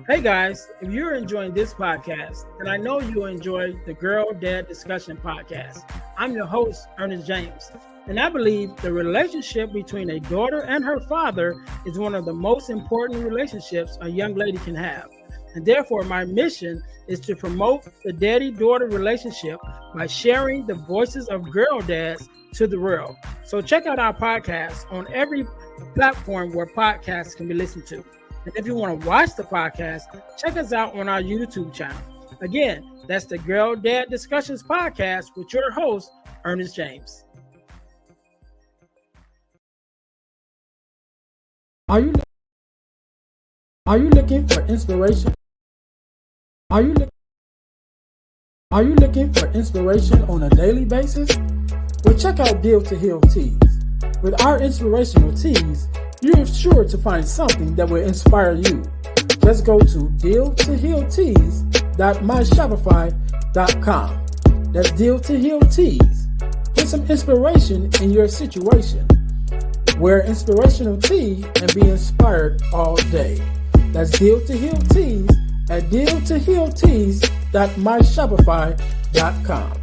Hey guys, if you're enjoying this podcast, then I know you'll enjoy the Girl Dad Discussion podcast. I'm your host, Ernest James, and I believe the relationship between a daughter and her father is one of the most important relationships a young lady can have. And therefore, my mission is to promote the daddy-daughter relationship by sharing the voices of girl dads to the world. So check out our podcast on every platform where podcasts can be listened to. And if you want to watch the podcast, check us out on our YouTube channel. Again, that's the Girl Dad Discussions podcast with your host, Ernest James. Are you looking for inspiration? Are you looking for inspiration on a daily basis? Well, check out Deal to Heal Tees. With our inspirational tees, you're sure to find something that will inspire you. Just go to dealtohealtees.myshopify.com. That's Deal to Heal Tees. Get some inspiration in your situation. Wear inspirational tea and be inspired all day. That's Deal to Heal Tees at dealtohealtees.myshopify.com.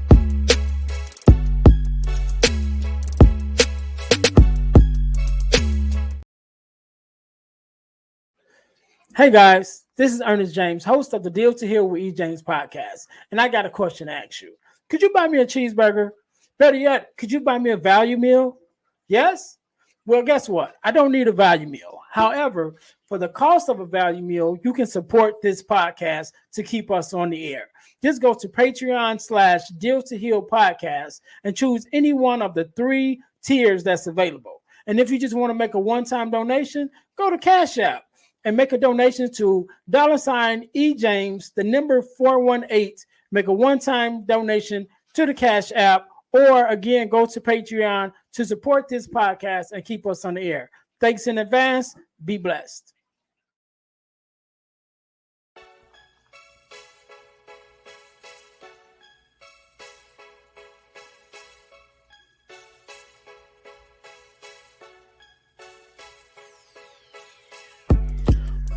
Hey guys, this is Ernest James, host of the Deal to Heal with E. James podcast, and I got a question to ask you. Could you buy me a cheeseburger? Better yet, could you buy me a value meal? Yes? Well, guess what? I don't need a value meal. However, for the cost of a value meal, you can support this podcast to keep us on the air. Just go to Patreon/Deal to Heal podcast and choose any one of the 3 tiers that's available. And if you just want to make a one-time donation, go to Cash App and make a donation to $EJames, the number 418. Make a one-time donation to the Cash App, or again, go to Patreon to support this podcast and keep us on the air. Thanks in advance. Be blessed.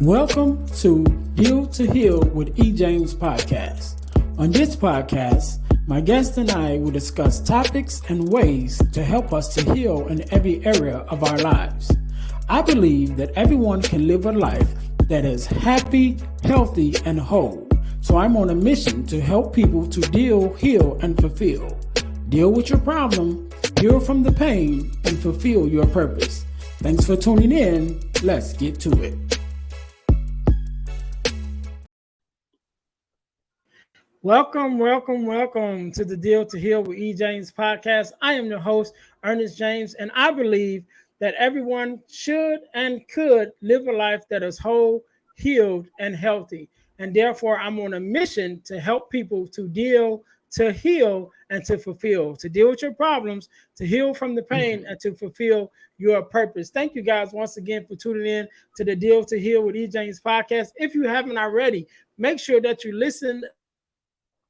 Welcome to Deal to Heal with E. James podcast. On this podcast, my guest and I will discuss topics and ways to help us to heal in every area of our lives. I believe that everyone can live a life that is happy, healthy, and whole. So I'm on a mission to help people to deal, heal, and fulfill. Deal with your problem, heal from the pain, and fulfill your purpose. Thanks for tuning in. Let's get to it. Welcome to the Deal to Heal with E. James podcast. I am your host, Ernest James, and I believe that everyone should and could live a life that is whole, healed, and healthy. And therefore, I'm on a mission to help people to deal, to heal, and to fulfill, to deal with your problems, to heal from the pain, and to fulfill your purpose. Thank you guys once again for tuning in to the Deal to Heal with E. James podcast. If you haven't already, make sure that you listen,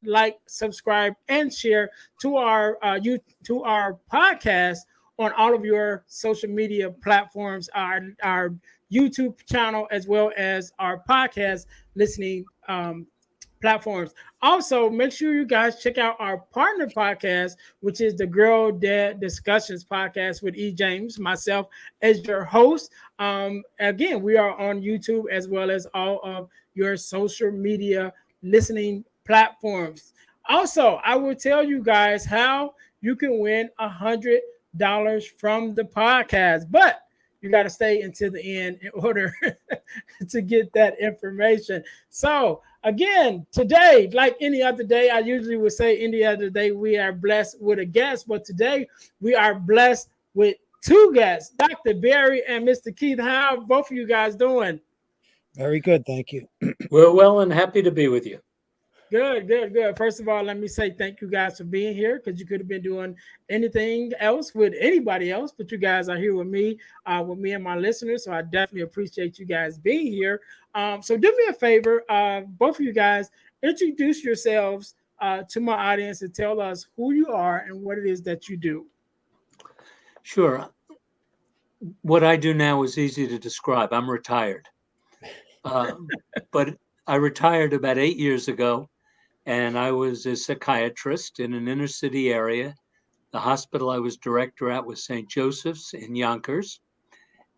like, subscribe, and share to our podcast on all of your social media platforms, our YouTube channel, as well as our podcast listening platforms. Also, make sure you guys check out our partner podcast, which is the Girl Dad Discussions podcast with E. James, myself as your host. Again, we are on YouTube as well as all of your social media listening platforms. Also, I will tell you guys how you can win $100 from the podcast, but you got to stay until the end in order to get that information. So again, today, like any other day, I usually would say any other day, we are blessed with a guest, but today we are blessed with 2 guests, Dr. Barry and Mr. Keith. How are both of you guys doing? Very good, thank you. We're well and happy to be with you. Good. First of all, let me say thank you guys for being here, because you could have been doing anything else with anybody else, but you guys are here with me and my listeners. So I definitely appreciate you guys being here. So do me a favor, both of you guys, introduce yourselves to my audience and tell us who you are and what it is that you do. Sure. What I do now is easy to describe. I'm retired. But I retired about 8 years ago, and I was a psychiatrist in an inner city area. The hospital I was director at was St. Joseph's in Yonkers,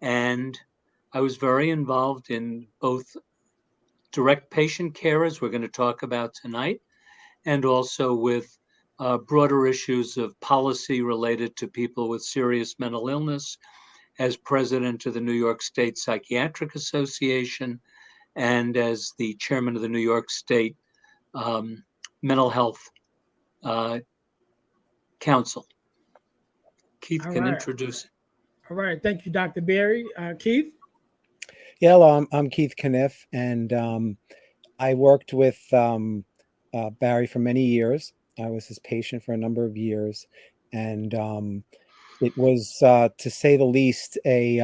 and I was very involved in both direct patient care, as we're going to talk about tonight, and also with broader issues of policy related to people with serious mental illness, as president of the New York State Psychiatric Association and as the chairman of the New York State Mental Health Council. Keith All can right. introduce it. All right. Thank you, Dr. Berry. Keith? Yeah, hello, I'm Keith Kniff, and I worked with Barry for many years. I was his patient for a number of years, and it was, to say the least, a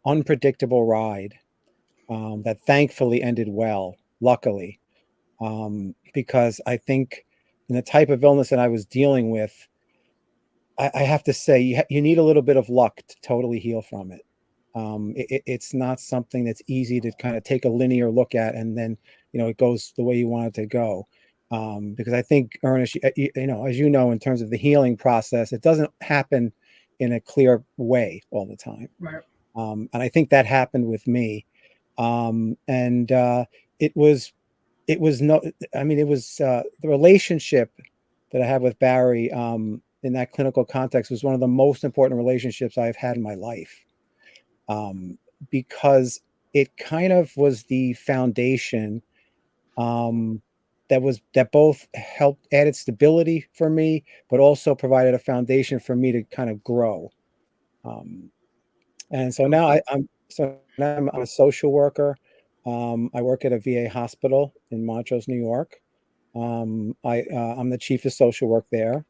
unpredictable ride that thankfully ended well, luckily, because I think in the type of illness that I was dealing with, I have to say you need a little bit of luck to totally heal from it. It's not something that's easy to kind of take a linear look at and then it goes the way you want it to go. Because I think, Ernest, as you know, in terms of the healing process, it doesn't happen in a clear way all the time. Right. And I think that happened with me. And it was no, I mean, it was the relationship that I had with Barry in that clinical context was one of the most important relationships I've had in my life, because it kind of was the foundation that both helped added stability for me, but also provided a foundation for me to kind of grow. And so now I'm a social worker. I work at a VA hospital in Montrose, New York. I'm the chief of social work there.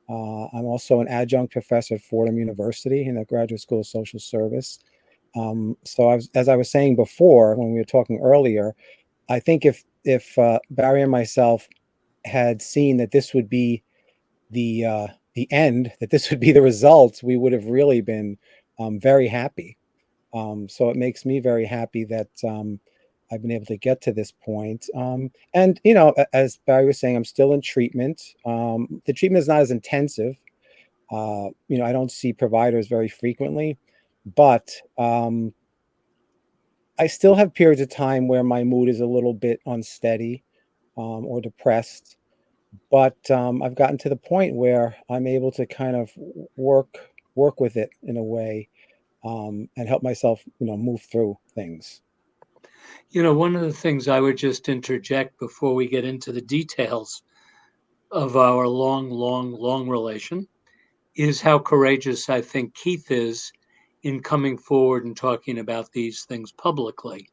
I'm also an adjunct professor at Fordham University in the Graduate School of Social Service. So as I was saying before, when we were talking earlier, I think if Barry and myself had seen that this would be the end, that this would be the results, we would have really been very happy. So it makes me very happy that I've been able to get to this point. And, as Barry was saying, I'm still in treatment. The treatment is not as intensive. I don't see providers very frequently, but I still have periods of time where my mood is a little bit unsteady or depressed. But I've gotten to the point where I'm able to kind of work with it in a way, and help myself, move through things. One of the things I would just interject before we get into the details of our long, long, long relation is how courageous I think Keith is in coming forward and talking about these things publicly.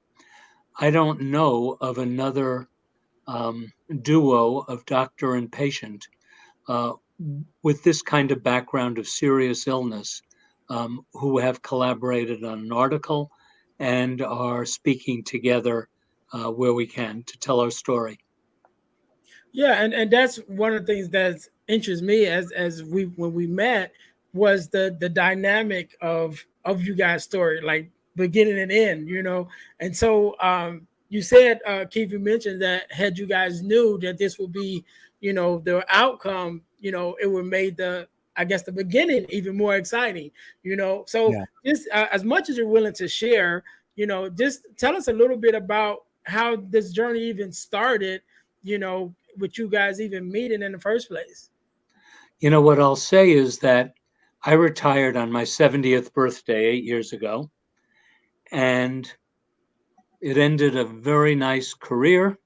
I don't know of another duo of doctor and patient uh, with this kind of background of serious illness who have collaborated on an article and are speaking together where we can to tell our story. Yeah, and that's one of the things that interests me as we when we met was the dynamic of you guys' story, like beginning and end, And so you said, Keith, you mentioned that had you guys knew that this would be, the outcome, it would made I guess the beginning even more exciting, So Yeah. just as much as you're willing to share, just tell us a little bit about how this journey even started, with you guys even meeting in the first place. What I'll say is that I retired on my 70th birthday 8 years ago, and it ended a very nice career.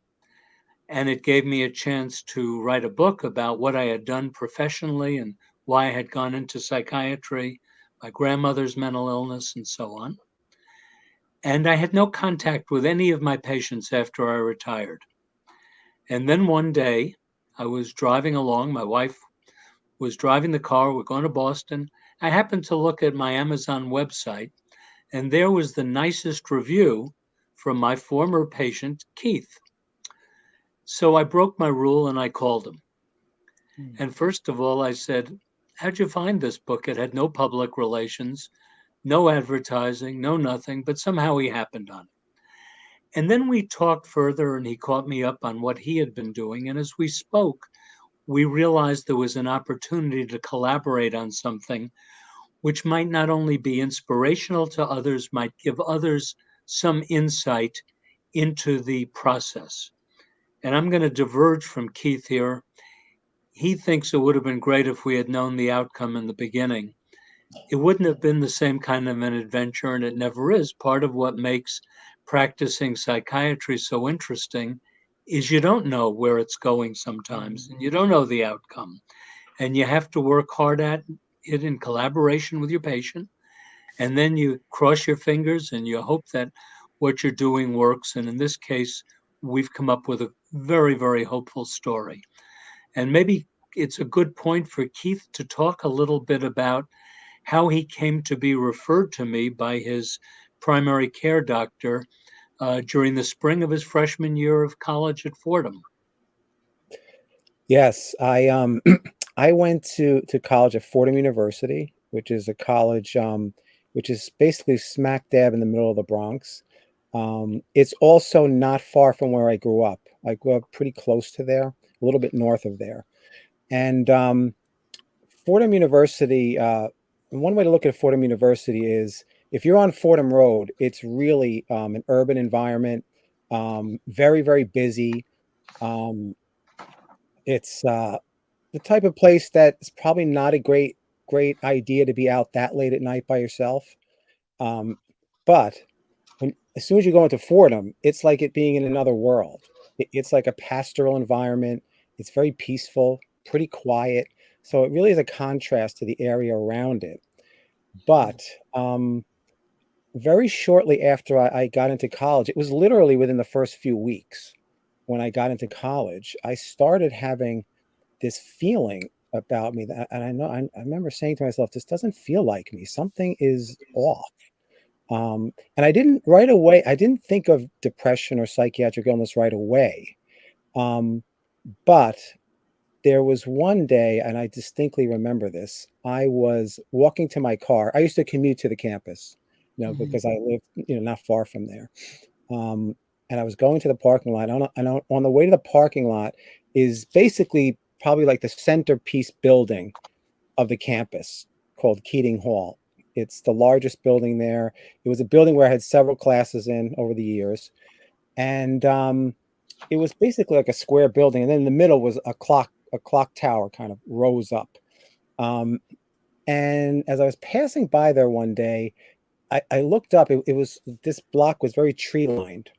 And it gave me a chance to write a book about what I had done professionally and why I had gone into psychiatry, my grandmother's mental illness, and so on. And I had no contact with any of my patients after I retired. And then one day, I was driving along. My wife was driving the car. We're going to Boston. I happened to look at my Amazon website, and there was the nicest review from my former patient, Keith. So I broke my rule and I called him. And first of all, I said, "How'd you find this book?" It had no public relations, no advertising, no nothing, but somehow he happened on it. And then we talked further, and he caught me up on what he had been doing. And as we spoke, we realized there was an opportunity to collaborate on something which might not only be inspirational to others, might give others some insight into the process. And I'm going to diverge from Keith here. He thinks it would have been great if we had known the outcome in the beginning. It wouldn't have been the same kind of an adventure, and it never is. Part of what makes practicing psychiatry so interesting is you don't know where it's going sometimes, and you don't know the outcome. And you have to work hard at it in collaboration with your patient. And then you cross your fingers and you hope that what you're doing works. And in this case, we've come up with a very, very hopeful story. And maybe it's a good point for Keith to talk a little bit about how he came to be referred to me by his primary care doctor during the spring of his freshman year of college at Fordham. Yes, I I went to college at Fordham University, which is a college which is basically smack dab in the middle of the Bronx. It's also not far from where I grew up. I grew up pretty close to there, a little bit north of there. And Fordham University, one way to look at Fordham University is if you're on Fordham Road, it's really an urban environment, very, very busy. Um, it's the type of place that's probably not a great idea to be out that late at night by yourself. But as soon as you go into Fordham, it's like it being in another world. It's like a pastoral environment. It's very peaceful, pretty quiet. So it really is a contrast to the area around it. But very shortly after I got into college, it was literally within the first few weeks when I got into college, I started having this feeling about me that, and I remember saying to myself, this doesn't feel like me. Something is off. And I didn't right away, I didn't think of depression or psychiatric illness right away. But there was one day, and I distinctly remember this. I was walking to my car. I used to commute to the campus, because I lived, not far from there. Um, and I was going to the parking lot. On the way to the parking lot is basically probably like the centerpiece building of the campus called Keating Hall. It's the largest building there. It was a building where I had several classes in over the years. And it was basically like a square building. And then in the middle was a clock tower kind of rose up. And as I was passing by there one day, I looked up. It was this block was very tree lined.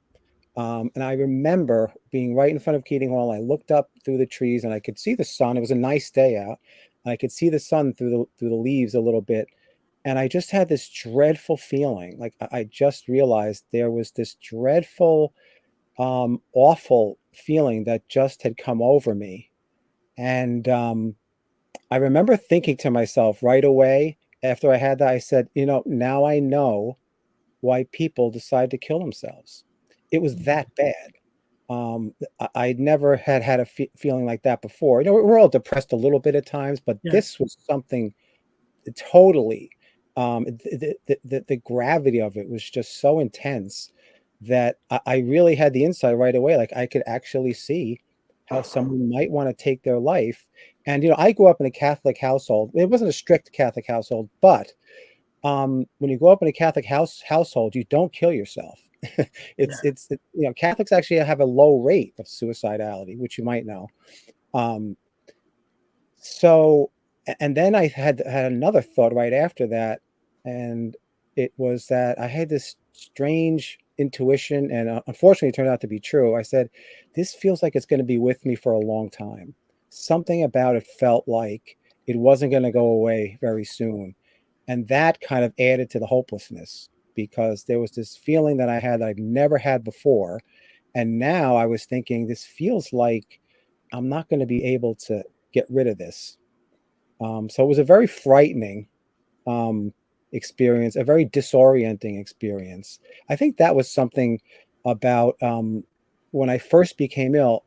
And I remember being right in front of Keating Hall. I looked up through the trees and I could see the sun. It was a nice day out. And I could see the sun through the leaves a little bit. And I just had this dreadful feeling. Like I just realized there was this dreadful, awful feeling that just had come over me. And I remember thinking to myself right away after I had that, I said, now I know why people decide to kill themselves. It was that bad. I never had a feeling like that before. We're all depressed a little bit at times, but Yeah. this was something totally. The gravity of it was just so intense that I really had the insight right away. Like I could actually see how someone might want to take their life. And I grew up in a Catholic household. It wasn't a strict Catholic household, but when you grow up in a Catholic household, you don't kill yourself. Catholics actually have a low rate of suicidality, which you might know. So, and then I had another thought right after that, and it was that I had this strange intuition, and unfortunately, it turned out to be true. I said, "This feels like it's going to be with me for a long time." Something about it felt like it wasn't going to go away very soon, and that kind of added to the hopelessness because there was this feeling that I had that I've never had before, and now I was thinking, this feels like I'm not going to be able to get rid of this. So it was a very frightening experience, a very disorienting experience. I think that was something about when I first became ill.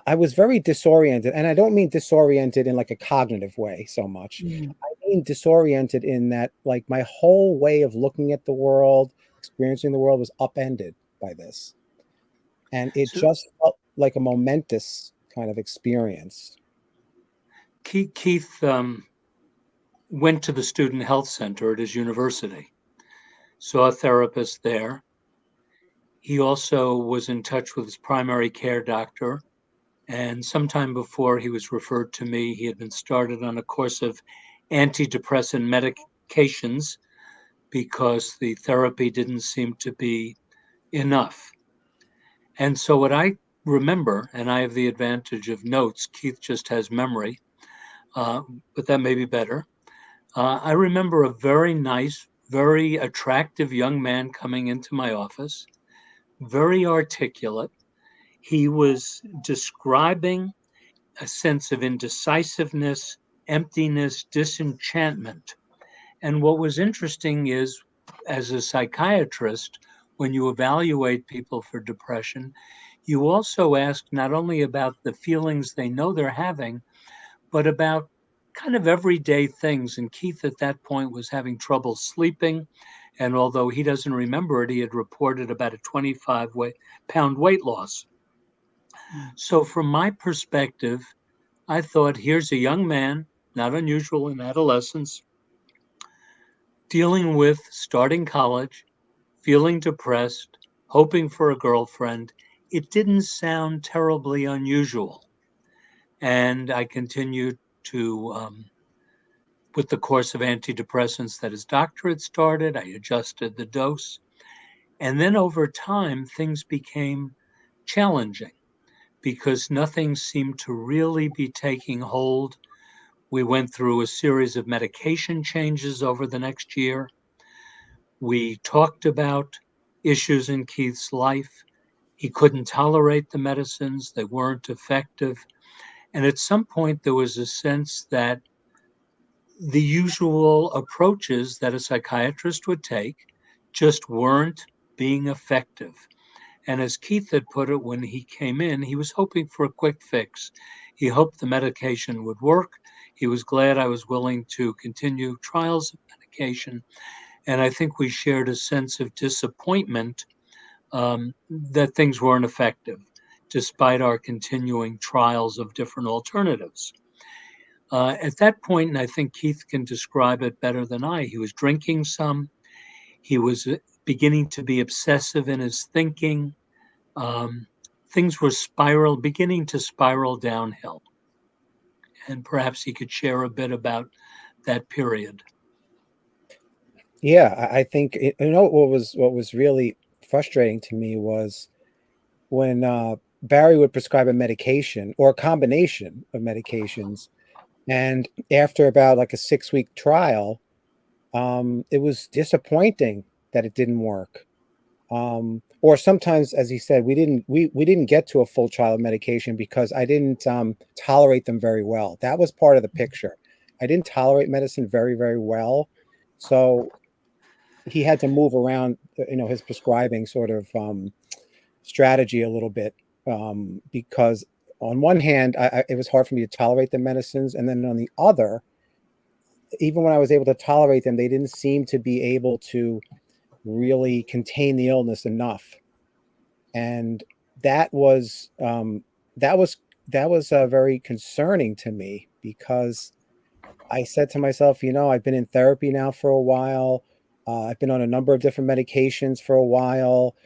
I was very disoriented, and I don't mean disoriented in like a cognitive way so much. I mean disoriented in that like my whole way of looking at the world, experiencing the world was upended by this. And it So just felt like a momentous kind of experience. Keith went to the Student Health Center at his university, saw a therapist there. He also was in touch with his primary care doctor. And sometime before he was referred to me, he had been started on a course of antidepressant medications because the therapy didn't seem to be enough. And so what I remember, and I have the advantage of notes, Keith just has memory, but that may be better. I remember a very nice, very attractive young man coming into my office, very articulate. He was describing a sense of indecisiveness, emptiness, disenchantment. And what was interesting is, as a psychiatrist, when you evaluate people for depression, you also ask not only about the feelings they know they're having, but about kind of everyday things. And Keith at that point was having trouble sleeping. And although he doesn't remember it, he had reported about a 25-pound weight loss. So, from my perspective, I thought, here's a young man, not unusual in adolescence, dealing with starting college, feeling depressed, hoping for a girlfriend. It didn't sound terribly unusual. And I continued to, with the course of antidepressants that his doctor had started, I adjusted the dose. And then over time, things became challenging because nothing seemed to really be taking hold. We went through a series of medication changes over the next year. We talked about issues in Keith's life. He couldn't tolerate the medicines, they weren't effective. And at some point, there was a sense that the usual approaches that a psychiatrist would take just weren't being effective. And as Keith had put it when he came in, he was hoping for a quick fix. He hoped the medication would work. He was glad I was willing to continue trials of medication. And I think we shared a sense of disappointment that things weren't effective, despite our continuing trials of different alternatives. At that point, and I think Keith can describe it better than I, he was drinking some. He was beginning to be obsessive in his thinking. Um, Things were beginning to spiral downhill. And perhaps he could share a bit about that period. Yeah, I think what was really frustrating to me was when Barry would prescribe a medication or a combination of medications, and after about like a 6-week trial, it was disappointing that it didn't work. Or sometimes, as he said, we didn't get to a full trial of medication because I didn't tolerate them very well. That was part of the picture. I didn't tolerate medicine very, very well, so he had to move around, his prescribing sort of strategy a little bit, because on one hand, it was hard for me to tolerate the medicines, and then on the other, even when I was able to tolerate them, they didn't seem to be able to really contain the illness enough, and that was very concerning to me because I said to myself, I've been in therapy now for a while. I've been on a number of different medications for a while.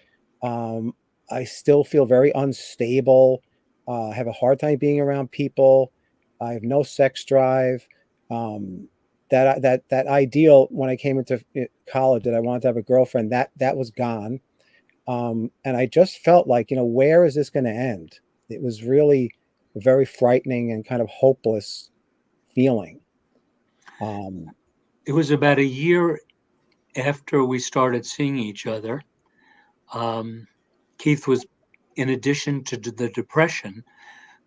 Um, I still feel very unstable. I have a hard time being around people. I have no sex drive. Um, that ideal when I came into college that I wanted to have a girlfriend, that was gone. And I just felt like, where is this going to end? It was really a very frightening and kind of hopeless feeling. It was about a year after we started seeing each other. Keith was, in addition to the depression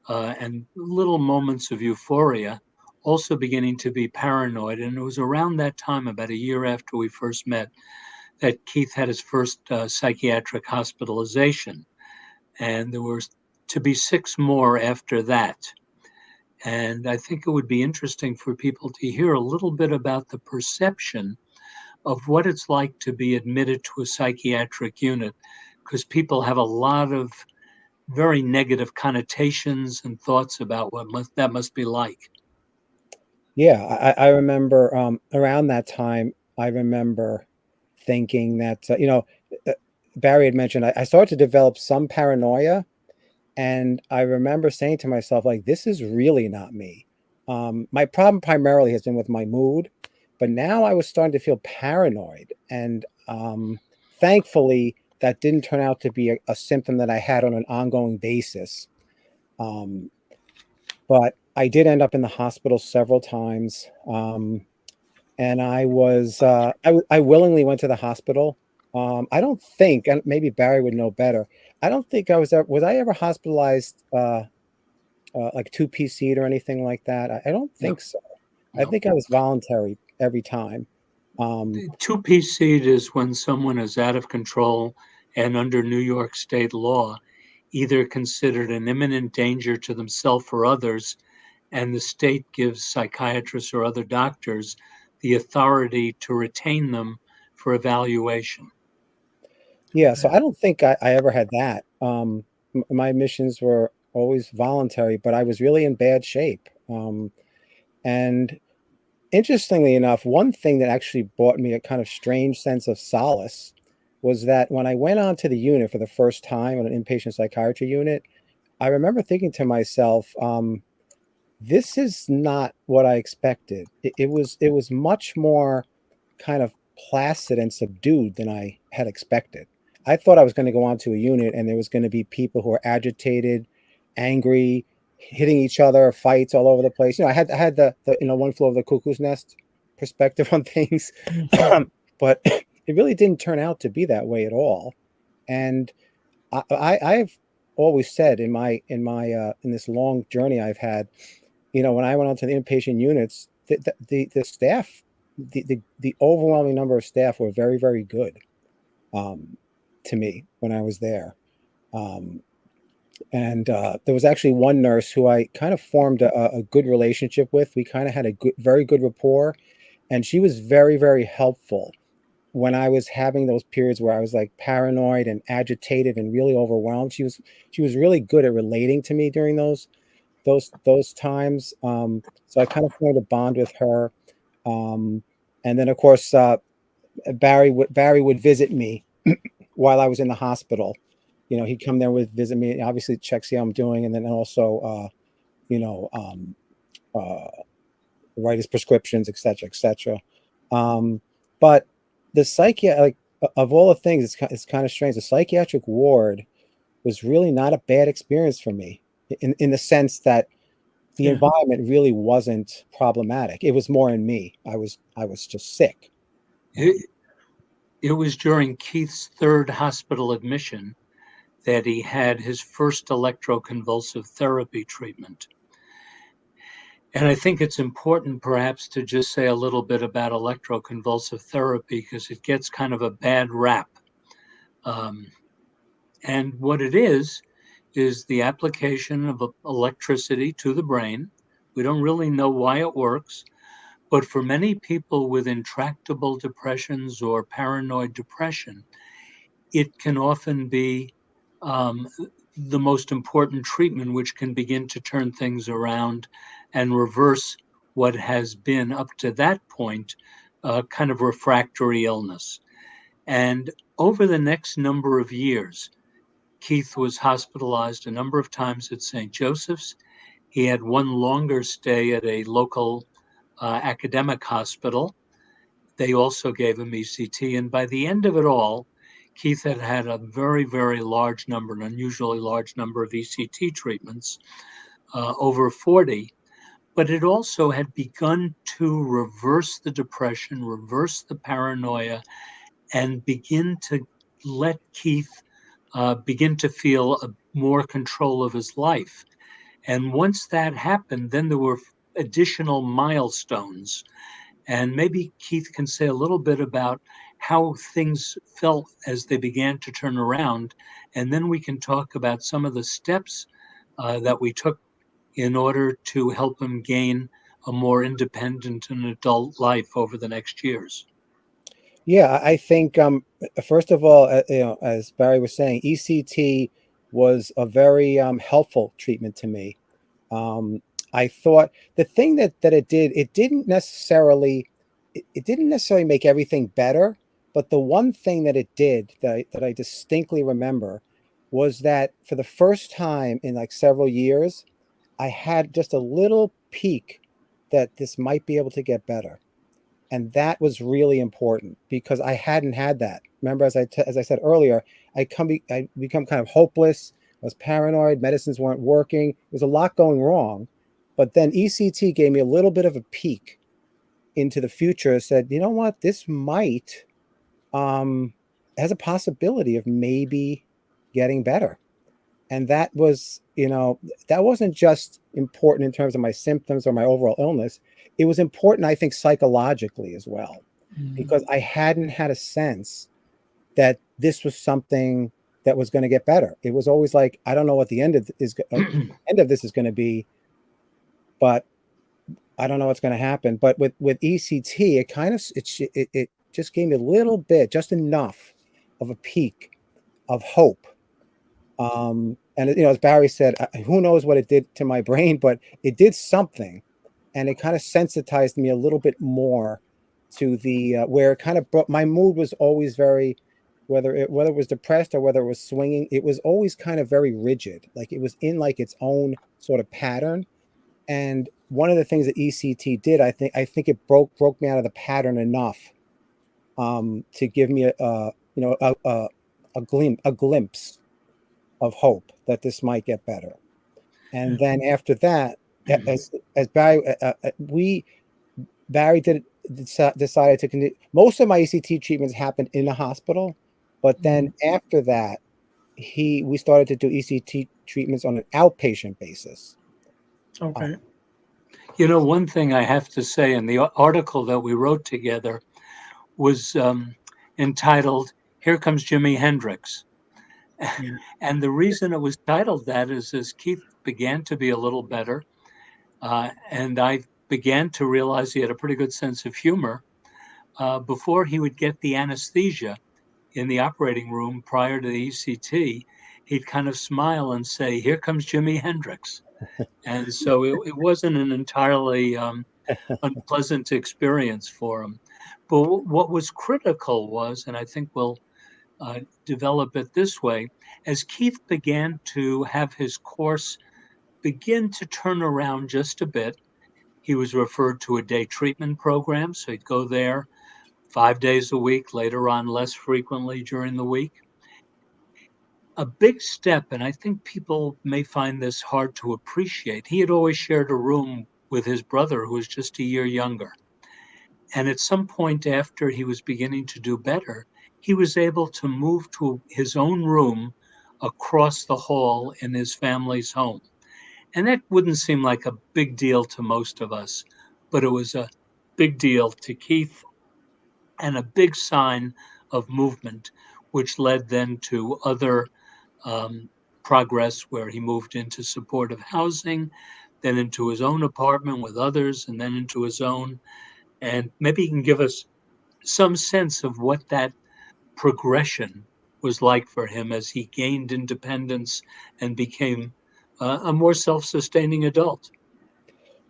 and little moments of euphoria, also beginning to be paranoid. And it was around that time, about a year after we first met, that Keith had his first psychiatric hospitalization. And there were to be 6 more after that. And I think it would be interesting for people to hear a little bit about the perception of what it's like to be admitted to a psychiatric unit, because people have a lot of very negative connotations and thoughts about what that must be like. Yeah, I remember around that time, I remember thinking that, uh, Barry had mentioned I started to develop some paranoia. And I remember saying to myself, like, this is really not me. My problem primarily has been with my mood, but now I was starting to feel paranoid. And thankfully, that didn't turn out to be a symptom that I had on an ongoing basis. Um, but I did end up in the hospital several times. And I willingly went to the hospital. I don't think, and maybe Barry would know better. I don't think was I ever hospitalized like 2 PC'd or anything like that. I don't No, think so. I no. think I was voluntary every time. Um, 2 PC'd is when someone is out of control and under New York state law, either considered an imminent danger to themselves or others, and the state gives psychiatrists or other doctors the authority to retain them for evaluation. yeah, so Okay. I don't think I ever had that. My admissions were always voluntary, but I was really in bad shape. And interestingly enough, one thing that actually brought me a kind of strange sense of solace was that when I went onto the unit for the first time on an inpatient psychiatry unit, I remember thinking to myself, this is not what I expected. It was much more kind of placid and subdued than I had expected. I thought I was going to go onto a unit and there was going to be people who were agitated, angry, hitting each other, fights all over the place. I had the one flew over the cuckoo's nest perspective on things, but it really didn't turn out to be that way at all. And I've always said in this long journey I've had, when I went onto the inpatient units, the staff, the overwhelming number of staff were very, very good um, to me when I was there. Um, and there was actually one nurse who I kind of formed a good relationship with. We kind of had a very good rapport, and she was very, very helpful when I was having those periods where I was like paranoid and agitated and really overwhelmed. She was really good at relating to me during those times. So I kind of formed a bond with her. And then of course Barry would visit me while I was in the hospital. He'd come there with visit me, obviously check see how I'm doing, and then also you know um, uh, write his prescriptions, etc., etc. But the like of all the things, it's kind of strange. The psychiatric ward was really not a bad experience for me in the sense that the Yeah. environment really wasn't problematic. It was more in me. I was just sick. It, it was during Keith's third hospital admission that he had his first electroconvulsive therapy treatment. And I think it's important perhaps to just say a little bit about electroconvulsive therapy because it gets kind of a bad rap. Um, and what it is the application of electricity to the brain. We don't really know why it works, but for many people with intractable depressions or paranoid depression, it can often be um, the most important treatment, which can begin to turn things around and reverse what has been up to that point kind of refractory illness. And over the next number of years, Keith was hospitalized a number of times at St. Joseph's. He had one longer stay at a local academic hospital. They also gave him ECT. And by the end of it all, Keith had had a very, very large number, an unusually large number of ECT treatments, over 40. But it also had begun to reverse the depression, reverse the paranoia, and begin to let Keith begin to feel more control of his life. And once that happened, then there were additional milestones. And maybe Keith can say a little bit about how things felt as they began to turn around. And then we can talk about some of the steps that we took in order to help him gain a more independent and adult life over the next years. Yeah, I think first of all, as Barry was saying, ECT was a very helpful treatment to me. I thought the thing that it did, it didn't necessarily make everything better, but the one thing that it did that I distinctly remember was that for the first time in like several years, I had just a little peek that this might be able to get better. And that was really important because I hadn't had that. Remember, as I said earlier, I become kind of hopeless. I was paranoid. Medicines weren't working. There was a lot going wrong. But then ECT gave me a little bit of a peek into the future. Said, you know what, this might has a possibility of maybe getting better. And that was, that wasn't just important in terms of my symptoms or my overall illness. It was important, I think, psychologically as well, because I hadn't had a sense that this was something that was going to get better. It was always like, I don't know what the end of this is going to be, but I don't know what's going to happen. But with ECT, it just gave me a little bit, just enough of a peak of hope. And as Barry said, who knows what it did to my brain, but it did something, and it kind of sensitized me a little bit more to the where it kind of brought my mood was always very, whether it was depressed or whether it was swinging, it was always kind of very rigid, like it was in like its own sort of pattern. And one of the things that ECT did, I think it broke me out of the pattern enough to give me a glimpse of hope that this might get better. And then after that, as Barry, Barry decided to continue. Most of my ECT treatments happened in a hospital, but then after that, we started to do ECT treatments on an outpatient basis. Okay. One thing I have to say, in the article that we wrote together was entitled, "Here Comes Jimi Hendrix." Yeah. And the reason it was titled that is as Keith began to be a little better, and I began to realize he had a pretty good sense of humor, before he would get the anesthesia in the operating room prior to the ECT, he'd kind of smile and say, "Here comes Jimi Hendrix." And so it wasn't an entirely unpleasant experience for him. But what was critical was, and I think we'll develop it this way, as Keith began to have his course begin to turn around just a bit, he was referred to a day treatment program. So he'd go there 5 days a week, later on less frequently during the week. A big step, and I think people may find this hard to appreciate, he had always shared a room with his brother, who was just a year younger. And at some point after he was beginning to do better, he was able to move to his own room across the hall in his family's home. And that wouldn't seem like a big deal to most of us, but it was a big deal to Keith and a big sign of movement, which led then to other progress where he moved into supportive housing, then into his own apartment with others, and then into his own. And maybe he can give us some sense of what that progression was like for him as he gained independence and became a more self-sustaining adult.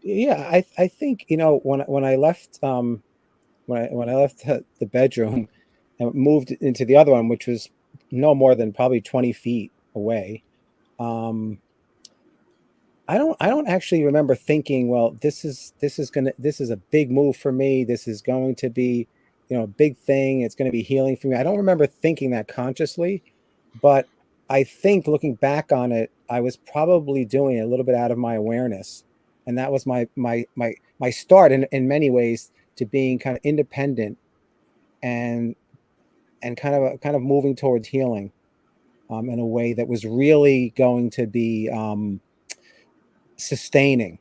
Yeah, I think when I left when I left the bedroom and moved into the other one, which was no more than probably 20 feet away. I don't actually remember thinking, well, this is a big move for me. This is going to be, a big thing. It's going to be healing for me. I don't remember thinking that consciously, but I think looking back on it, I was probably doing it a little bit out of my awareness. And that was my start in many ways to being kind of independent and kind of moving towards healing in a way that was really going to be sustaining.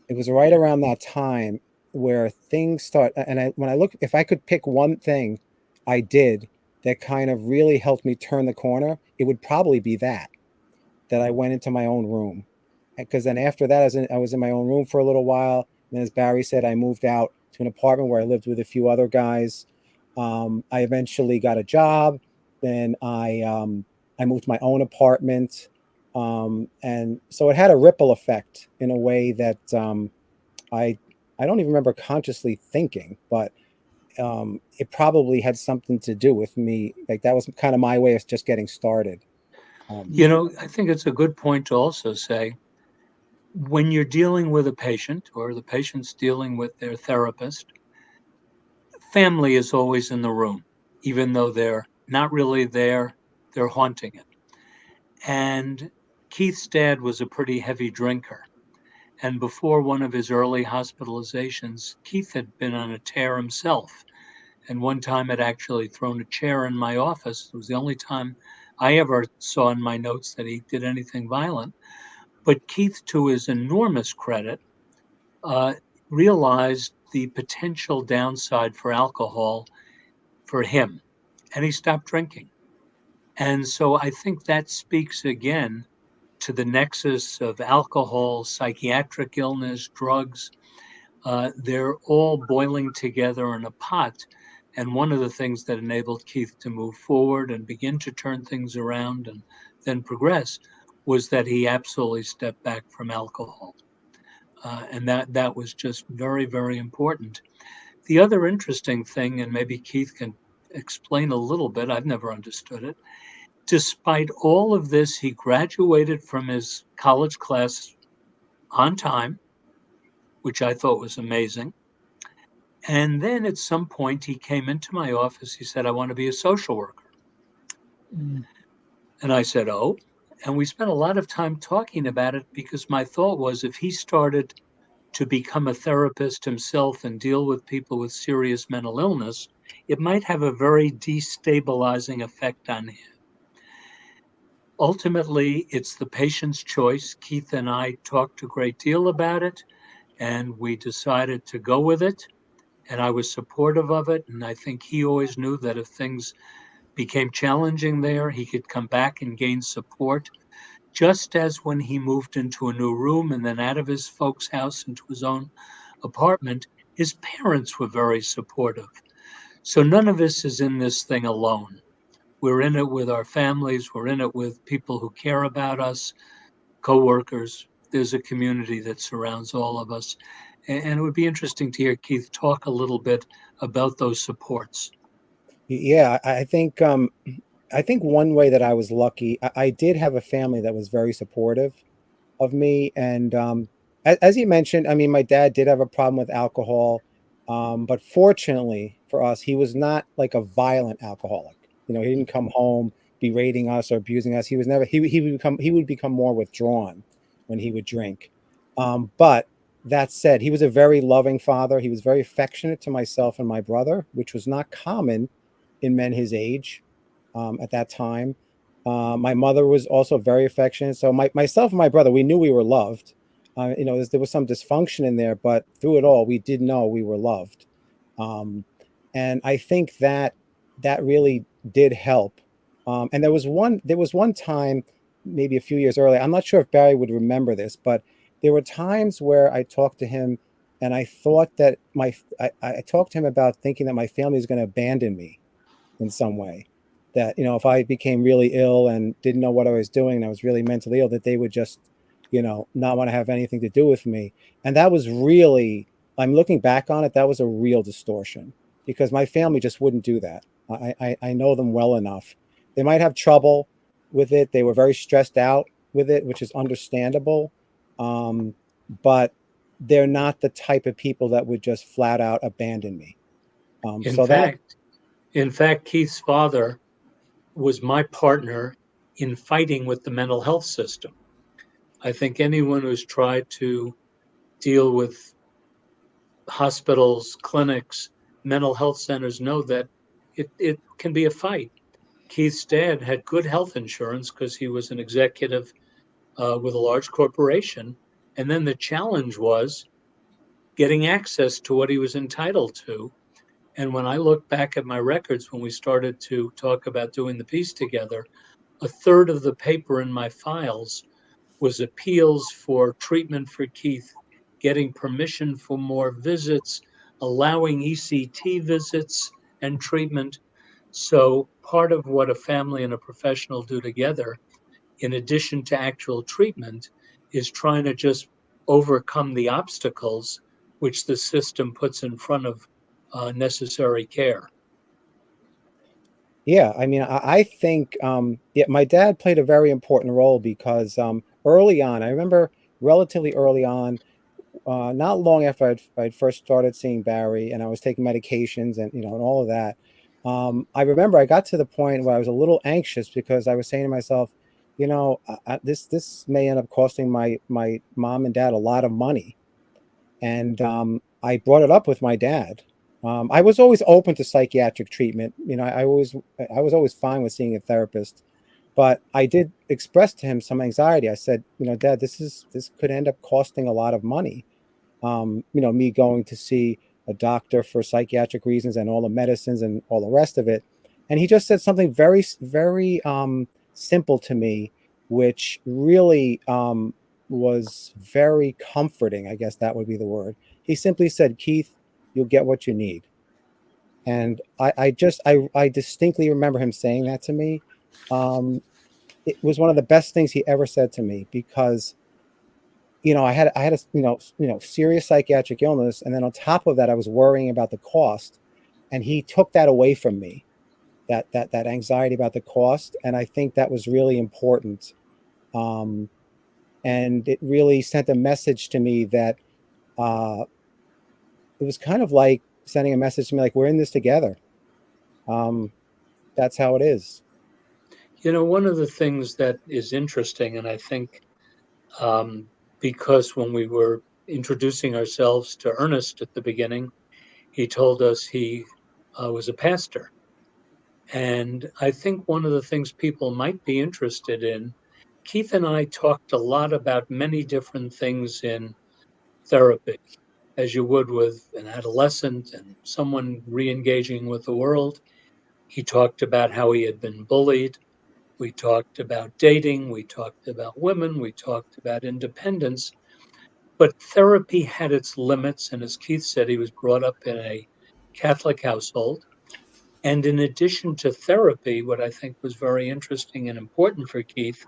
It was right around that time where things start. And when I look, if I could pick one thing I did that kind of really helped me turn the corner, it would probably be that I went into my own room. Because then after that, I was in my own room for a little while. And as Barry said, I moved out to an apartment where I lived with a few other guys. I eventually got a job. Then I moved to my own apartment. And so it had a ripple effect in a way that I I don't even remember consciously thinking, but it probably had something to do with me. Like that was kind of my way of just getting started. Um, I think it's a good point to also say when you're dealing with a patient or the patient's dealing with their therapist, family is always in the room, even though they're not really there, they're haunting it. And Keith's dad was a pretty heavy drinker. And before one of his early hospitalizations, Keith had been on a tear himself. And one time had actually thrown a chair in my office. It was the only time I ever saw in my notes that he did anything violent. But Keith, to his enormous credit, uh, realized the potential downside for alcohol for him, and he stopped drinking. And so I think that speaks again to the nexus of alcohol, psychiatric illness, drugs. They're all boiling together in a pot. And one of the things that enabled Keith to move forward and begin to turn things around and then progress was that he absolutely stepped back from alcohol. And that was just very, very important. The other interesting thing, and maybe Keith can explain a little bit, I've never understood it. Despite all of this, he graduated from his college class on time, which I thought was amazing. And then at some point, he came into my office. He said, I want to be a social worker. Mm. And I said, oh. And we spent a lot of time talking about it because my thought was if he started to become a therapist himself and deal with people with serious mental illness, it might have a very destabilizing effect on him. Ultimately, it's the patient's choice. Keith and I talked a great deal about it, and we decided to go with it. And I was supportive of it. And I think he always knew that if things became challenging there, he could come back and gain support. Just as when he moved into a new room and then out of his folks' house into his own apartment, his parents were very supportive. So none of us is in this thing alone. We're in it with our families, we're in it with people who care about us, coworkers. There's a community that surrounds all of us. And it would be interesting to hear Keith talk a little bit about those supports. yeah, I think one way that I was lucky, I did have a family that was very supportive of me. And as you mentioned, I mean, my dad did have a problem with alcohol, but fortunately for us, he was not like a violent alcoholic. You know, he didn't come home berating us or abusing us. He was never. He would become more withdrawn when he would drink. But that said, he was a very loving father. He was very affectionate to myself and my brother, which was not common in men his age at that time. My mother was also very affectionate. So myself and my brother, we knew we were loved. You know, there was some dysfunction in there, but through it all, we did know we were loved. Um, and I think that that really did help. And there was one time, maybe a few years earlier. I'm not sure if Barry would remember this, but there were times where I talked to him, and I thought that I talked to him about thinking that my family is going to abandon me in some way, that you know if I became really ill and didn't know what I was doing and I was really mentally ill, that they would just not want to have anything to do with me. And that was really, I'm looking back on it, that was a real distortion, because my family just wouldn't do that. I know them well enough. They might have trouble with it. They were very stressed out with it, which is understandable. um, but they're not the type of people that would just flat out abandon me. In So that fact, in fact, Keith's father was my partner in fighting with the mental health system. I think anyone who's tried to deal with hospitals, clinics, mental health centers know that it can be a fight. Keith's dad had good health insurance because he was an executive with a large corporation. And then the challenge was getting access to what he was entitled to. And when I look back at my records, when we started to talk about doing the piece together, a third of the paper in my files was appeals for treatment for Keith, getting permission for more visits, allowing ECT visits and treatment. So part of what a family and a professional do together in addition to actual treatment, is trying to just overcome the obstacles which the system puts in front of necessary care. Yeah, I mean, I think yeah, my dad played a very important role because early on, I remember relatively early on, not long after I'd first started seeing Barry and I was taking medications and and all of that. I remember I got to the point where I was a little anxious because I was saying to myself, this may end up costing my mom and dad a lot of money. And I brought it up with my dad. I was always open to psychiatric treatment. I was always fine with seeing a therapist, but I did express to him some anxiety. I said, Dad, this could end up costing a lot of money. Me going to see a doctor for psychiatric reasons and all the medicines and all the rest of it. And he just said something very, very simple to me, which really was very comforting. I guess that would be the word. He simply said, Keith, you'll get what you need. And I distinctly remember him saying that to me. It was one of the best things he ever said to me because I had a serious psychiatric illness, and then on top of that, I was worrying about the cost, and he took that away from me, that anxiety about the cost, and I think that was really important. Um, and it really sent a message to me that uh, it was kind of like sending a message to me like we're in this together. Um, that's how it is. One of the things that is interesting, and I think um, because when we were introducing ourselves to Ernest at the beginning, he told us he was a pastor. And I think one of the things people might be interested in, Keith and I talked a lot about many different things in therapy, as you would with an adolescent and someone re-engaging with the world. He talked about how he had been bullied. We talked about dating. We talked about women. We talked about independence. But therapy had its limits. And as Keith said, he was brought up in a Catholic household. And in addition to therapy, what I think was very interesting and important for Keith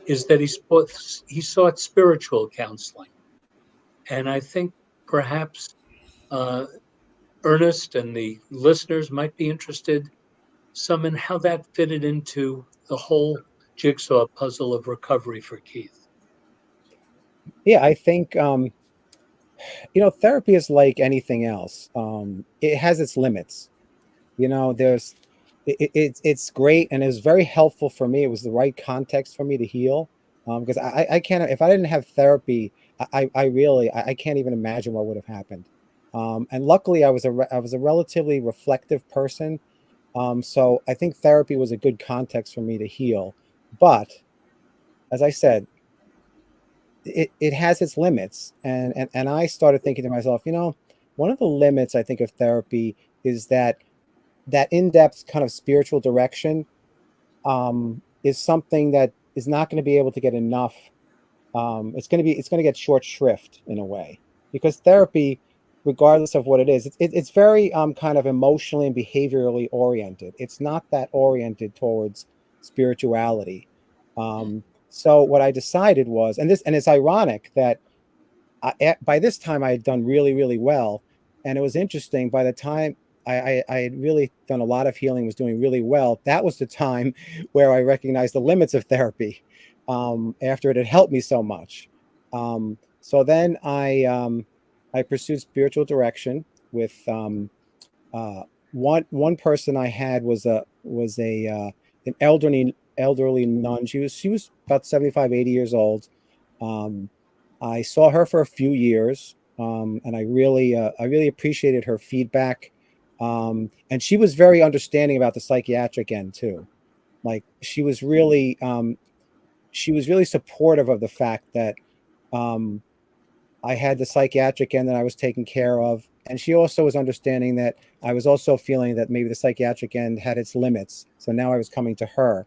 is that he sought spiritual counseling. And I think perhaps uh, Ernest and the listeners might be interested some in how that fitted into the whole jigsaw puzzle of recovery for Keith. Yeah, I think therapy is like anything else. It has its limits. There's it's great and it was very helpful for me. It was the right context for me to heal, because I can't, if I didn't have therapy, I really I can't even imagine what would have happened. And luckily I was a relatively reflective person, so I think therapy was a good context for me to heal. But as I said, it has its limits, and I started thinking to myself, one of the limits I think of therapy is that in-depth kind of spiritual direction is something that is not going to be able to get enough. It's going to get short shrift in a way, because therapy, regardless of what it is, it's very kind of emotionally and behaviorally oriented. It's not that oriented towards spirituality. So what I decided was, and it's ironic that by this time I had done really, really well. And it was interesting. By the time I had really done a lot of healing, was doing really well, that was the time where I recognized the limits of therapy, after it had helped me so much. So then I pursued spiritual direction with uh, one person I had was a an elderly nun. She was about 75, 80 years old. Um, I saw her for a few years, and I really appreciated her feedback. And she was very understanding about the psychiatric end too. Like she was really supportive of the fact that um, I had the psychiatric end that I was taken care of, and she also was understanding that I was also feeling that maybe the psychiatric end had its limits. So now I was coming to her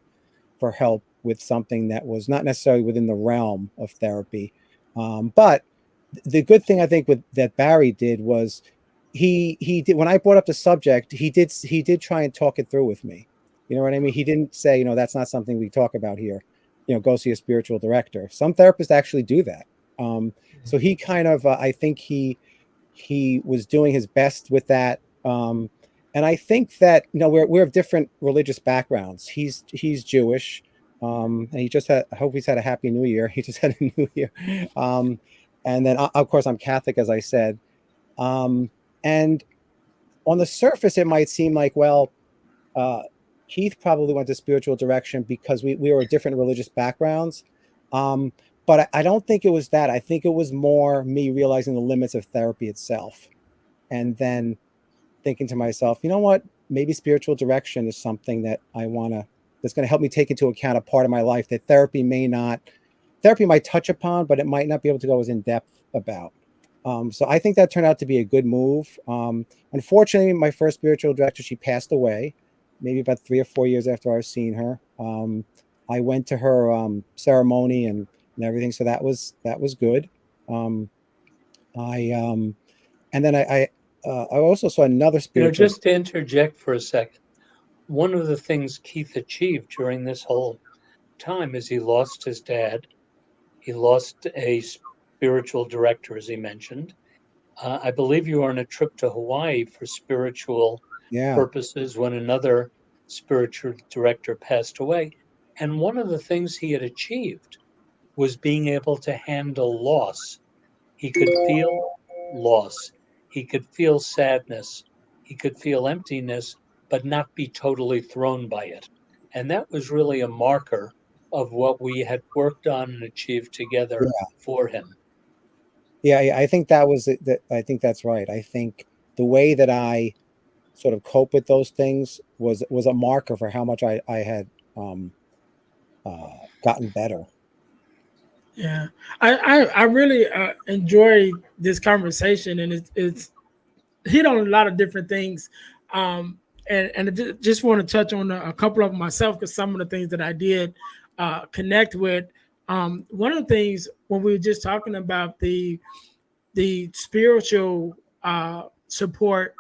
for help with something that was not necessarily within the realm of therapy. But the good thing I think with that Barry did was he did, when I brought up the subject, he did try and talk it through with me. You know what I mean? He didn't say, that's not something we talk about here. go see a spiritual director. Some therapists actually do that. So he kind of, I think he was doing his best with that. And I think that, we're of different religious backgrounds. He's Jewish. And he just I hope he's had a happy new year. He just had a new year. And then of course I'm Catholic, as I said. And on the surface, it might seem like, well, Keith probably went to spiritual direction because we were different religious backgrounds. But I don't think it was that. I think it was more me realizing the limits of therapy itself. And then thinking to myself, you know what, maybe spiritual direction is something that that's going to help me take into account a part of my life that therapy might touch upon, but it might not be able to go as in depth about. So I think that turned out to be a good move. Unfortunately, my first spiritual director, she passed away, maybe about 3 or 4 years after I've seen her. I went to her ceremony and everything, so that was good. And then I also saw another spiritual. Just to interject for a second, one of the things Keith achieved during this whole time is he lost his dad. He lost a spiritual director, as he mentioned. I believe you were on a trip to Hawaii for spiritual purposes when another spiritual director passed away. And one of the things he had achieved was being able to handle loss. He could feel loss. He could feel sadness. He could feel emptiness, but not be totally thrown by it. And that was really a marker of what we had worked on and achieved together for him. Yeah, I think that was it. I think that's right. I think the way that I sort of cope with those things was a marker for how much I had gotten better. Yeah, I really enjoy this conversation, and it's hit on a lot of different things. And I just want to touch on a couple of them myself, because some of the things that I did connect with. One of the things when we were just talking about the spiritual support,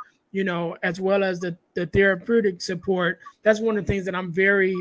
as well as the therapeutic support, that's one of the things that I'm very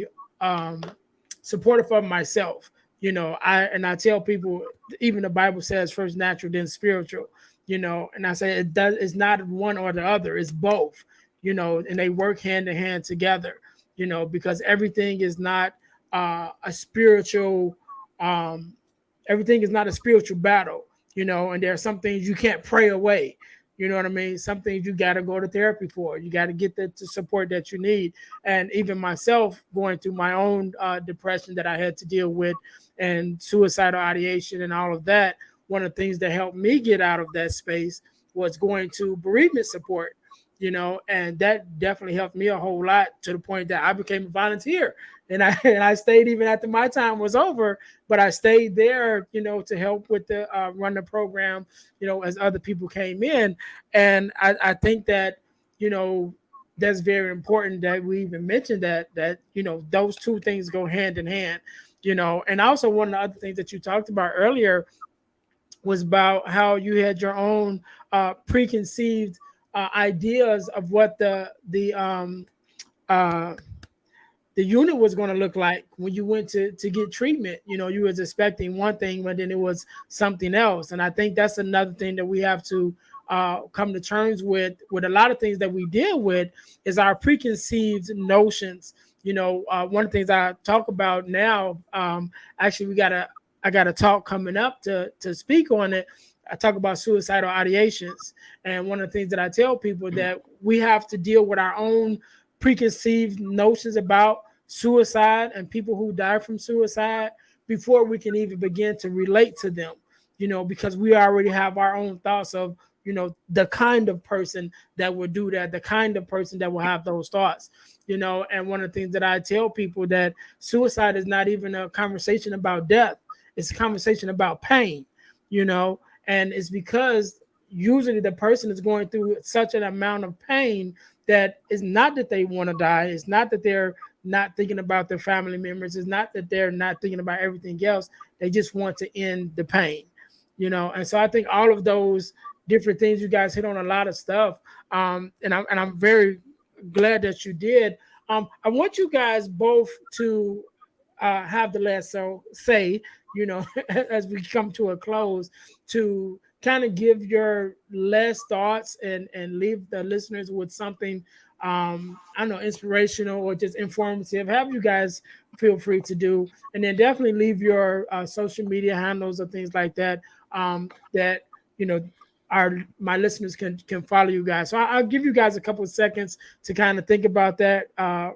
supportive of myself. I tell people, even the Bible says first natural, then spiritual. And I say it's not one or the other, it's both. And they work hand in hand together. Because everything is not a spiritual. Everything is not a spiritual battle. And there are some things you can't pray away. You know what I mean? Some things you got to go to therapy for. You got to get the support that you need. And even myself going through my own depression that I had to deal with, and suicidal ideation and all of that, one of the things that helped me get out of that space was going to bereavement support, and that definitely helped me a whole lot, to the point that I became a volunteer. And I stayed even after my time was over, but I stayed there, to help with the run the program, as other people came in. And I think that, that's very important that we even mentioned that those two things go hand in hand, And also one of the other things that you talked about earlier was about how you had your own preconceived ideas of what the unit was going to look like when you went to get treatment. You was expecting one thing, but then it was something else. And I think that's another thing that we have to come to terms with a lot of things that we deal with, is our preconceived notions. One of the things I talk about now, actually, I got a talk coming up to speak on it. I talk about suicidal ideations. And one of the things that I tell people, that we have to deal with our own preconceived notions about suicide and people who die from suicide before we can even begin to relate to them, because we already have our own thoughts of, the kind of person that would do that, the kind of person that will have those thoughts, and one of the things that I tell people, that suicide is not even a conversation about death. It's a conversation about pain, and it's because usually the person is going through such an amount of pain that it's not that they want to die. It's not that they're not thinking about their family members. It's not that they're not thinking about everything else. They just want to end the pain, And so I think all of those different things, you guys hit on a lot of stuff. And I'm very glad that you did. I want you guys both to have the last say, as we come to a close, to kind of give your last thoughts and leave the listeners with something, I don't know, inspirational or just informative. Have you guys feel free to do, and then definitely leave your social media handles or things like that, that you know my listeners can follow you guys. So I'll give you guys a couple of seconds to kind of think about that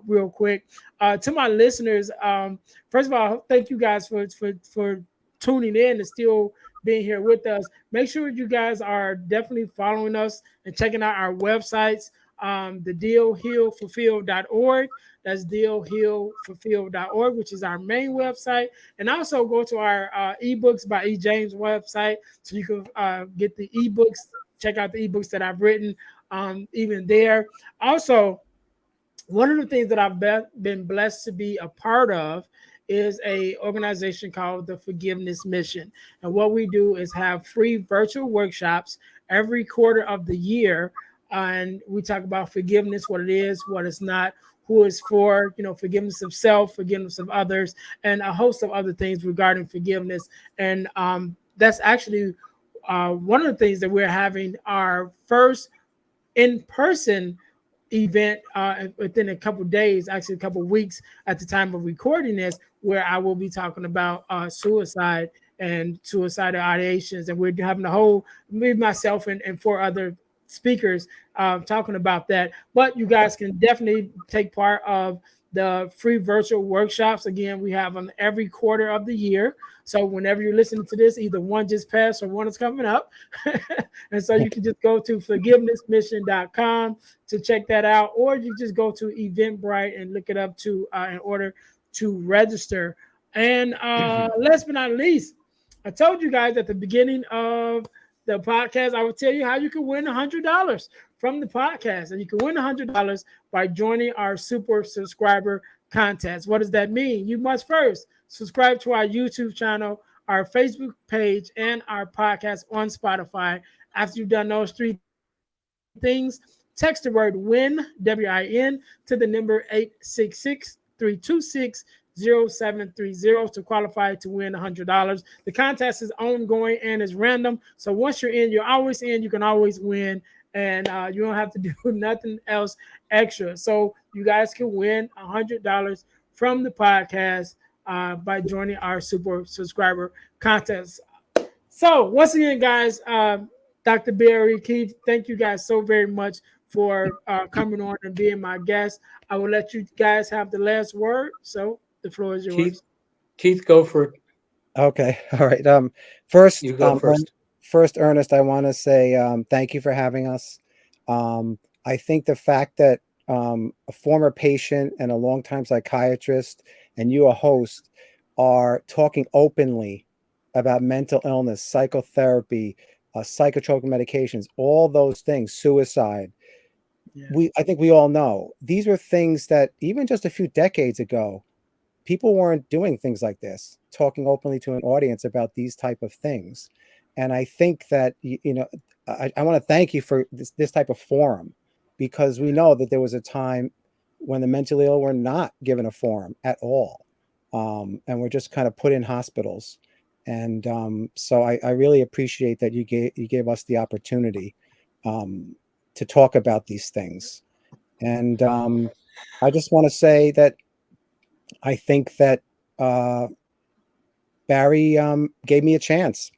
real quick. To my listeners, first of all, thank you guys for tuning in and still being here with us. Make sure you guys are definitely following us and checking out our websites, the dealhealfulfill.org. That's dealhealfulfill.org, which is our main website. And also go to our ebooks by E. James website so you can get the ebooks, check out the ebooks that I've written even there. Also, one of the things that I've been blessed to be a part of is a organization called the Forgiveness Mission. And what we do is have free virtual workshops every quarter of the year. And we talk about forgiveness, what it is, what it's not, who it's for, forgiveness of self, forgiveness of others, and a host of other things regarding forgiveness. And that's actually one of the things that we're having our first in-person event within a couple of days, actually a couple of weeks at the time of recording this, where I will be talking about suicide and suicidal ideations. And we're having me, myself, and four other speakers talking about that. But you guys can definitely take part of the free virtual workshops. Again, we have them every quarter of the year. So whenever you're listening to this, either one just passed or one is coming up. And so you can just go to forgivenessmission.com to check that out, or you just go to Eventbrite and look it up in order to register. And last but not least, I told you guys at the beginning of the podcast, I will tell you how you can win $100 from the podcast. And you can win $100 by joining our super subscriber contest. What does that mean? You must first subscribe to our YouTube channel, our Facebook page, and our podcast on Spotify. After you've done those three things, text the word WIN, WIN, to the number 866-326-0730 to qualify to win $100. The contest is ongoing and is random. So once you're in, you're always in. You can always win, and you don't have to do nothing else extra. So you guys can win $100 from the podcast by joining our super subscriber contest. So once again, guys, Dr. Barry, Keith, thank you guys so very much for coming on and being my guest. I will let you guys have the last word. So the floor is yours. Keith, go for it. Okay. All right. First, You go first. First, Ernest, I want to say thank you for having us. I think the fact that a former patient and a longtime psychiatrist and you, a host, are talking openly about mental illness, psychotherapy, psychotropic medications, all those things, suicide. Yeah. I think we all know these were things that even just a few decades ago, people weren't doing things like this, talking openly to an audience about these type of things. And I think that, I want to thank you for this type of forum, because we know that there was a time when the mentally ill were not given a forum at all. And we're just kind of put in hospitals. And so I really appreciate that you gave us the opportunity to talk about these things. And I just want to say that I think that Barry gave me a chance.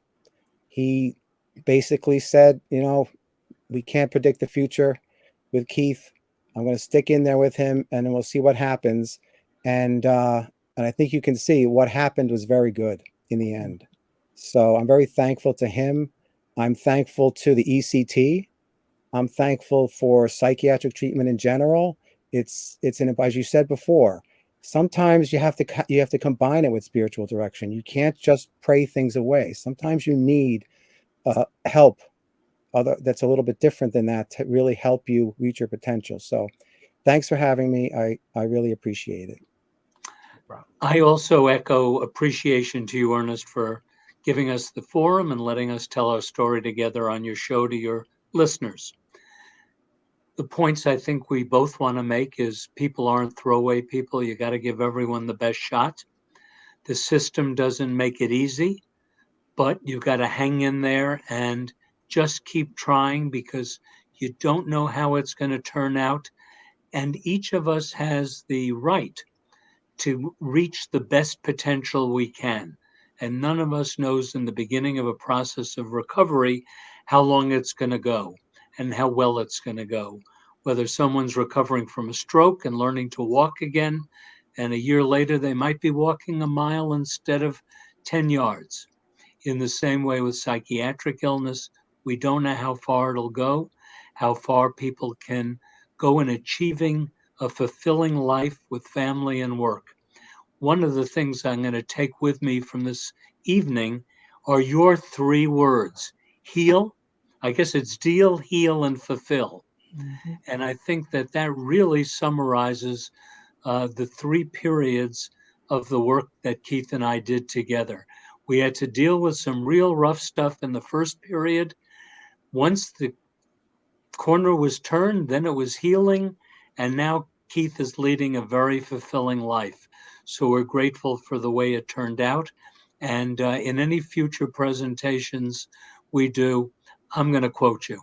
He basically said, we can't predict the future with Keith. I'm going to stick in there with him, and then we'll see what happens. And I think you can see what happened was very good in the end. So I'm very thankful to him. I'm thankful to the ECT. I'm thankful for psychiatric treatment in general. It's as you said before, sometimes you have to combine it with spiritual direction. You can't just pray things away. Sometimes you need help that's a little bit different than that to really help you reach your potential. So thanks for having me. I really appreciate it. I also echo appreciation to you, Ernest, for giving us the forum and letting us tell our story together on your show to your listeners. The points I think we both want to make is people aren't throwaway people. You got to give everyone the best shot. The system doesn't make it easy, but you've got to hang in there and just keep trying, because you don't know how it's going to turn out. And each of us has the right to reach the best potential we can. And none of us knows in the beginning of a process of recovery how long it's going to go and how well it's going to go. Whether someone's recovering from a stroke and learning to walk again, and a year later they might be walking a mile instead of 10 yards. In the same way with psychiatric illness, we don't know how far it'll go, how far people can go in achieving a fulfilling life with family and work. One of the things I'm going to take with me from this evening are your 3 words: heal. I guess it's deal, heal, and fulfill. Mm-hmm. And I think that really summarizes the 3 periods of the work that Keith and I did together. We had to deal with some real rough stuff in the first period. Once the corner was turned, then it was healing, and now Keith is leading a very fulfilling life. So we're grateful for the way it turned out. And in any future presentations we do, I'm going to quote you.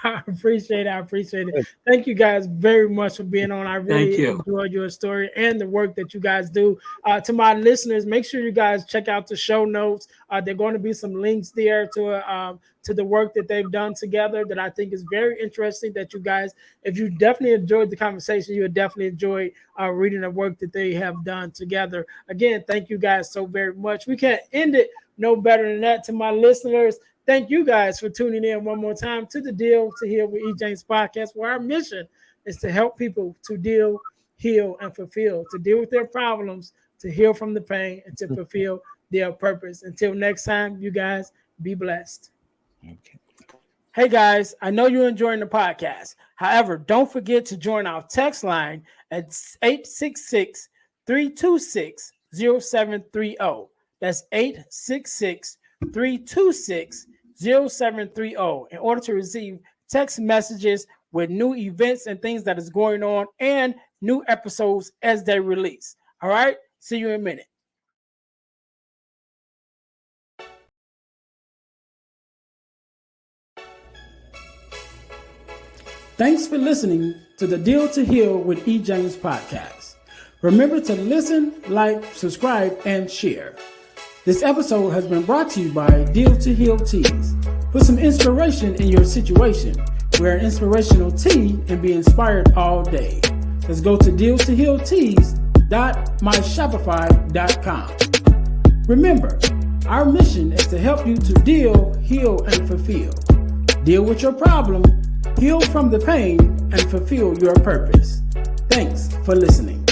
I appreciate it. Thank you guys very much for being on. I really enjoyed your story and the work that you guys do. To my listeners, make sure you guys check out the show notes. There are going to be some links there to the work that they've done together that I think is very interesting, that you guys, if you definitely enjoyed the conversation, you would definitely enjoy reading the work that they have done together. Again, thank you guys so very much. We can't end it no better than that. To my listeners, thank you guys for tuning in one more time to the Deal to Heal with E. James podcast, where our mission is to help people to deal, heal, and fulfill, to deal with their problems, to heal from the pain, and to fulfill their purpose. Until next time, you guys be blessed. Okay. Hey guys, I know you're enjoying the podcast. However, don't forget to join our text line at 866-326-0730. That's 866-326-0730 in order to receive text messages with new events and things that is going on and new episodes as they release. All right, see you in a minute. Thanks for listening to the Deal to Heal with E. James podcast. Remember to listen, like, subscribe, and share. This episode has been brought to you by Deal to Heal Teas. Put some inspiration in your situation. Wear an inspirational tea and be inspired all day. Let's go to dealtohealteas.myshopify.com. Remember, our mission is to help you to deal, heal, and fulfill. Deal with your problem, heal from the pain, and fulfill your purpose. Thanks for listening.